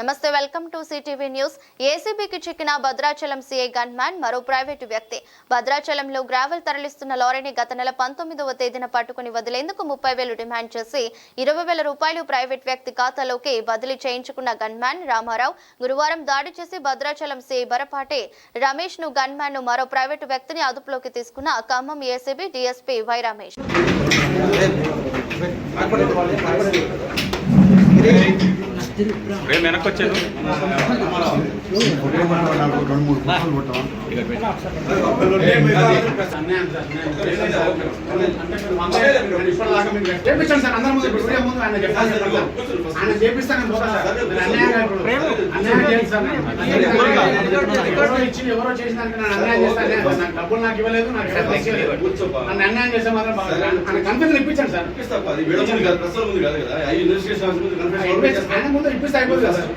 నమస్తే, welcome to CTV news. ఏసీబీకి చిక్కిన Bhadrachalam CI gun man మరో ప్రైవేటు వ్యక్తి. భద్రాచలంలో గ్రావెల్ తరలిస్తున్న లారీని గత నెల 19వ తేదీన పట్టుకుని వదిలేందుకు 30,000 డిమాండ్ చేసి 20,000 రూపాయలు ప్రైవేట్ వ్యక్తి ఖాతాలోకి బదిలీ చేయించుకున్న గన్ మ్యాన్ రామారావు గురువారం దాడి చేసి భద్రాచలం సీఐ బరపాటి రమేష్ ను గన్ మ్యాన్ ను మరో ప్రైవేటు వ్యక్తిని అదుపులోకి తీసుకున్న Khammam ACB DSP why Ramesh. ఎవరో చేసిన డబ్బులు నాకు ఇవ్వలేదు, నన్ను అన్యాయం చేస్తే మాత్రం కన్ఫ్యూజన్ ఇప్పించండి సార్. ఆయన ముందు ఇప్పిస్తే అయిపోతుంది కదా సార్.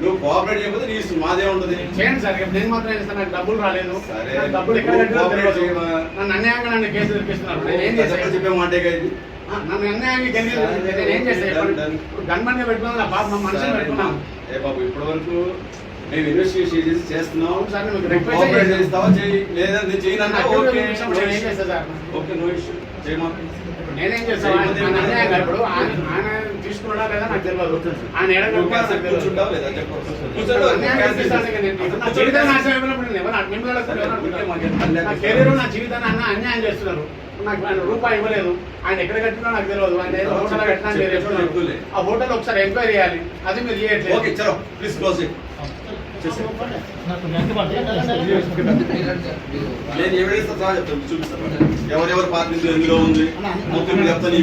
నువ్వు కోఆపరేట్ చేయకపోతే నీ ఇష్టం, మాదే ఉంటుంది. చేయండి సార్, నేను మాత్రం చేస్తాను. నాకు డబ్బులు రాలేదు, డబ్బులు ఎక్కడ నన్ను అన్యాయంగా నన్ను కేసు తెప్పిస్తున్నారు. నేను ఏం చేస్తాను చెప్పే మాట నన్ను అన్యాయంగా నేను ఏం చేస్తాను? ఇప్పుడు గన్మన్ గా పెట్టుకున్నాను, నా పాప మనుషులు పెట్టుకున్నాను. ఏ బాబు, ఇప్పటి వరకు మేము ఇన్వెస్టిగేషన్ చేసి చేస్తున్నాం. సార్ కోఆపరేట్ చేస్తావా చేయి, లేదా నేను చేయను. ఓకే, నో ఇష్యూ, చేయమా. నేనేం చేస్తాను? అన్యాయంగా ఇప్పుడు ఆయన తీసుకున్నాడా లేదా నాకు తెలియదు. ఆయన కూర్చుంటావా లేదా చెప్పు. నా జీవితాన్ని నాశనం అయిపోయినప్పుడు నా కెరీర్ నా జీవితాన్ని అన్యాయం చేస్తున్నారు. నాకు ఆయన రూపాయి ఇవ్వలేదు. ఆయన ఎక్కడ కట్టినా నాకు తెలియదు. ఆయన హోటల్ కట్టినా ఆ హోటల్ ఒకసారి ఎంక్వైరీ చేయాలి, అది మీరు చేయట్లేదు. నేను ఎవిడెన్స్ సహా చెప్తాను, చూపిస్తాను. ఎవరెవరు పార్టీ ఎందులో ఉంది మొత్తం చెప్తాను.